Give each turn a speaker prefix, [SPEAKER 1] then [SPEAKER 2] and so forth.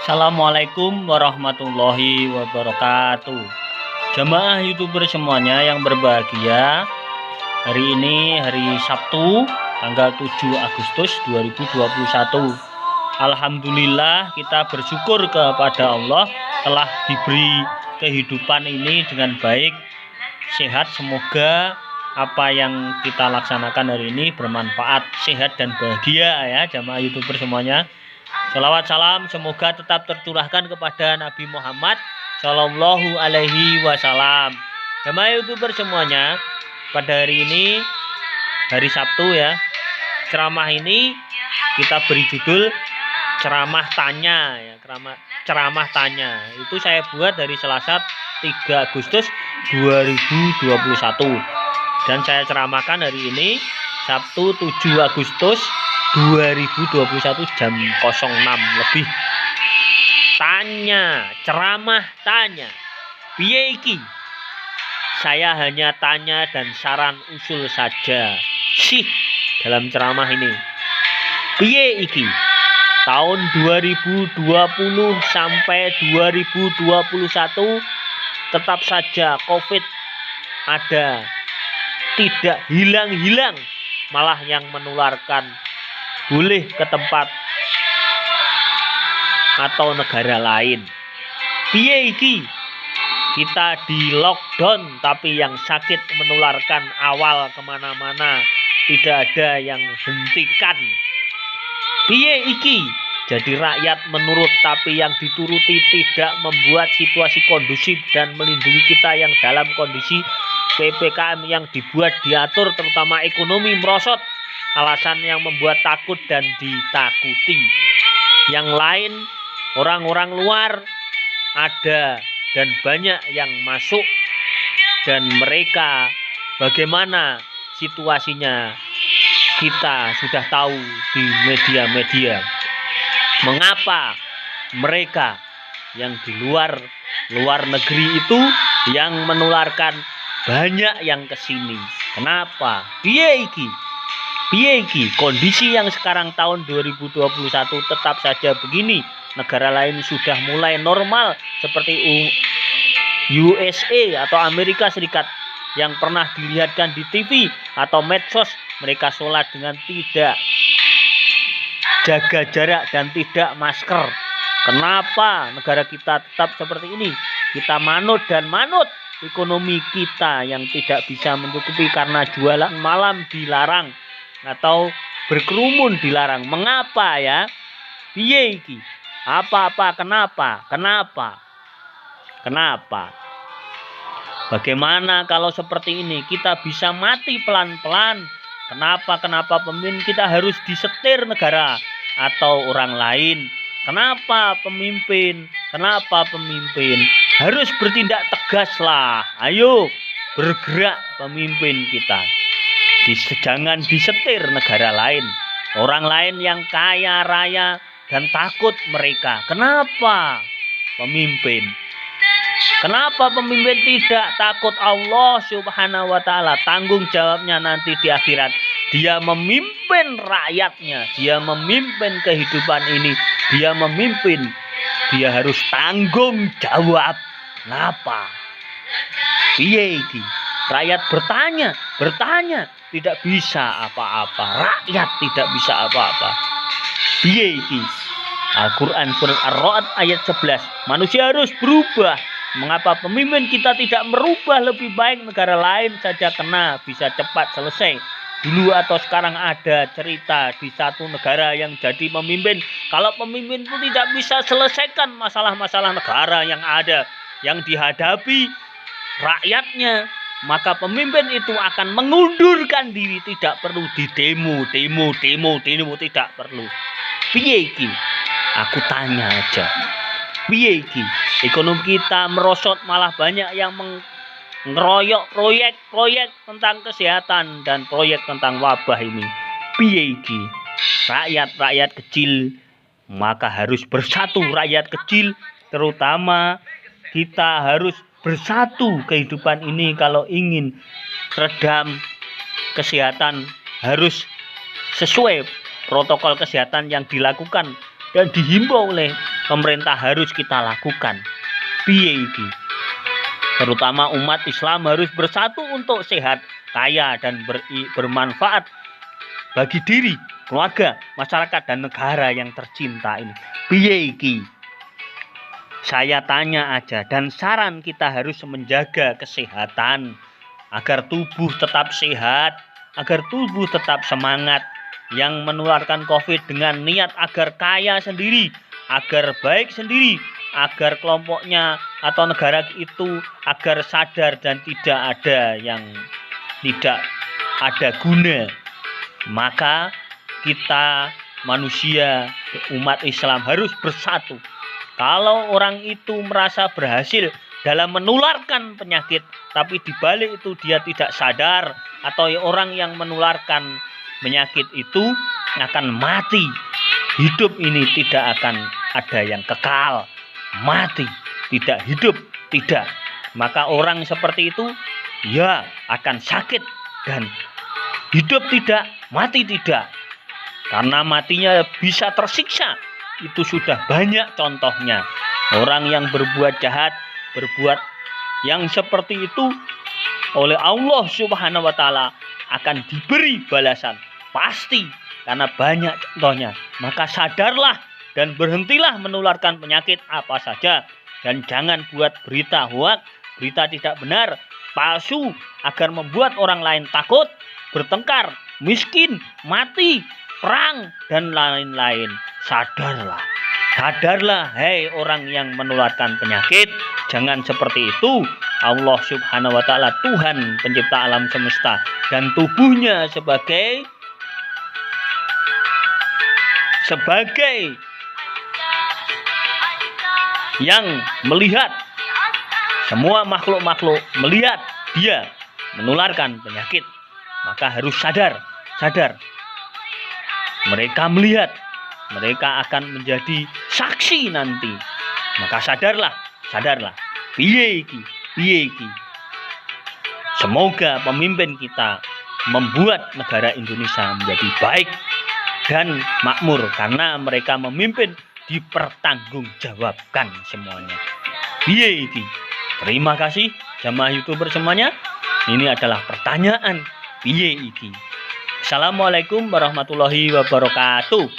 [SPEAKER 1] Assalamualaikum warahmatullahi wabarakatuh. Jamaah YouTuber semuanya yang berbahagia, hari ini hari Sabtu tanggal 7 Agustus 2021. Alhamdulillah kita bersyukur kepada Allah telah diberi kehidupan ini dengan baik, sehat. Semoga apa yang kita laksanakan hari ini bermanfaat, sehat dan bahagia ya jamaah YouTuber semuanya. Shalawat salam semoga tetap tercurahkan kepada Nabi Muhammad Shallallahu Alaihi Wasallam. Jamaah YouTuber semuanya, pada hari ini hari Sabtu ya, ceramah ini kita beri judul ceramah tanya ya, ceramah tanya. Itu saya buat dari Selasa 3 Agustus 2021 dan saya ceramahkan hari ini Sabtu 7 Agustus 2021 jam 06 lebih. Tanya, ceramah tanya. Piye iki? Saya hanya tanya dan saran usul saja. Dalam ceramah ini. Piye iki? Tahun 2020 sampai 2021 tetap saja Covid ada. Tidak hilang-hilang, malah yang menularkan boleh ke tempat atau negara lain. Piye iki? Kita di lockdown tapi yang sakit menularkan awal kemana-mana, tidak ada yang hentikan. Piye iki? Jadi rakyat menurut tapi yang dituruti tidak membuat situasi kondusif dan melindungi kita yang dalam kondisi PPKM yang dibuat diatur, terutama ekonomi merosot. Alasan yang membuat takut dan ditakuti. Yang lain, orang-orang luar ada dan banyak yang masuk, dan mereka bagaimana situasinya kita sudah tahu di media-media. Mengapa mereka yang di luar negeri itu yang menularkan banyak yang kesini? Kenapa? Piye iki? Kondisi yang sekarang tahun 2021 tetap saja begini. Negara lain sudah mulai normal seperti USA atau Amerika Serikat yang pernah dilihatkan di TV atau medsos. Mereka sholat dengan tidak jaga jarak dan tidak masker. Kenapa negara kita tetap seperti ini? Kita manut ekonomi kita yang tidak bisa mencukupi karena jualan malam dilarang atau berkerumun dilarang. Mengapa ya? Piye iki? Kenapa? Bagaimana kalau seperti ini kita bisa mati pelan-pelan? Kenapa pemimpin kita harus disetir negara atau orang lain? Kenapa pemimpin harus bertindak tegas lah? Ayo bergerak pemimpin kita. Jangan disetir negara lain, orang lain yang kaya raya dan takut mereka. Kenapa pemimpin tidak takut Allah Subhanahu wa ta'ala? Tanggung jawabnya nanti di akhirat. Dia memimpin rakyatnya, dia memimpin kehidupan ini, dia harus tanggung jawab. Kenapa? Piye iki? Rakyat bertanya tidak bisa apa-apa. Rakyat tidak bisa apa-apa. Piye iki? Al-Quran surat Ar-Ra'd ayat 11. Manusia harus berubah. Mengapa pemimpin kita tidak merubah lebih baik? Negara lain saja kena bisa cepat selesai. Dulu atau sekarang ada cerita di satu negara yang jadi pemimpin. Kalau pemimpin itu tidak bisa selesaikan masalah-masalah negara yang ada, yang dihadapi rakyatnya, maka pemimpin itu akan mengundurkan diri. Tidak perlu di demo, tidak perlu. Piye iki? Aku tanya aja. Piye iki? Ekonomi kita merosot, malah banyak yang ngeroyok proyek tentang kesehatan dan proyek tentang wabah ini. Piye iki? Rakyat kecil maka harus bersatu. Rakyat kecil terutama kita harus bersatu. Kehidupan ini kalau ingin redam, kesehatan harus sesuai protokol kesehatan yang dilakukan dan dihimbau oleh pemerintah harus kita lakukan? Piye iki? Terutama umat Islam harus bersatu untuk sehat, kaya, dan bermanfaat bagi diri, keluarga, masyarakat, dan negara yang tercinta ini. Piye iki? Saya tanya aja, dan saran kita harus menjaga kesehatan agar tubuh tetap sehat, agar tubuh tetap semangat. Yang menularkan COVID dengan niat agar kaya sendiri, agar baik sendiri, agar kelompoknya atau negara itu agar sadar dan tidak ada yang tidak ada guna. Maka kita manusia umat Islam harus bersatu. Kalau orang itu merasa berhasil dalam menularkan penyakit, tapi dibalik itu dia tidak sadar, atau orang yang menularkan penyakit itu akan mati, hidup ini tidak akan ada yang kekal, mati, tidak hidup, tidak. Maka orang seperti itu ya akan sakit dan hidup tidak, mati tidak. Karena matinya bisa tersiksa. Itu sudah banyak contohnya. Orang yang berbuat jahat, berbuat yang seperti itu oleh Allah Subhanahu wa taala akan diberi balasan. Pasti, karena banyak contohnya. Maka sadarlah dan berhentilah menularkan penyakit apa saja. Dan jangan buat berita hoax, berita tidak benar, palsu, agar membuat orang lain takut, bertengkar, miskin, mati, perang, dan lain-lain. Sadarlah. Sadarlah, hei orang yang menularkan penyakit. Jangan seperti itu. Allah Subhanahu wa taala Tuhan pencipta alam semesta, dan tubuhnya sebagai yang melihat semua makhluk-makhluk, melihat dia menularkan penyakit, maka harus sadar. Mereka melihat, mereka akan menjadi saksi nanti. Maka sadarlah. Piye iki. Semoga pemimpin kita membuat negara Indonesia menjadi baik dan makmur, karena mereka memimpin dipertanggungjawabkan semuanya. Piye iki? Terima kasih jamaah YouTuber semuanya. Ini adalah pertanyaan piye iki. Assalamualaikum warahmatullahi wabarakatuh.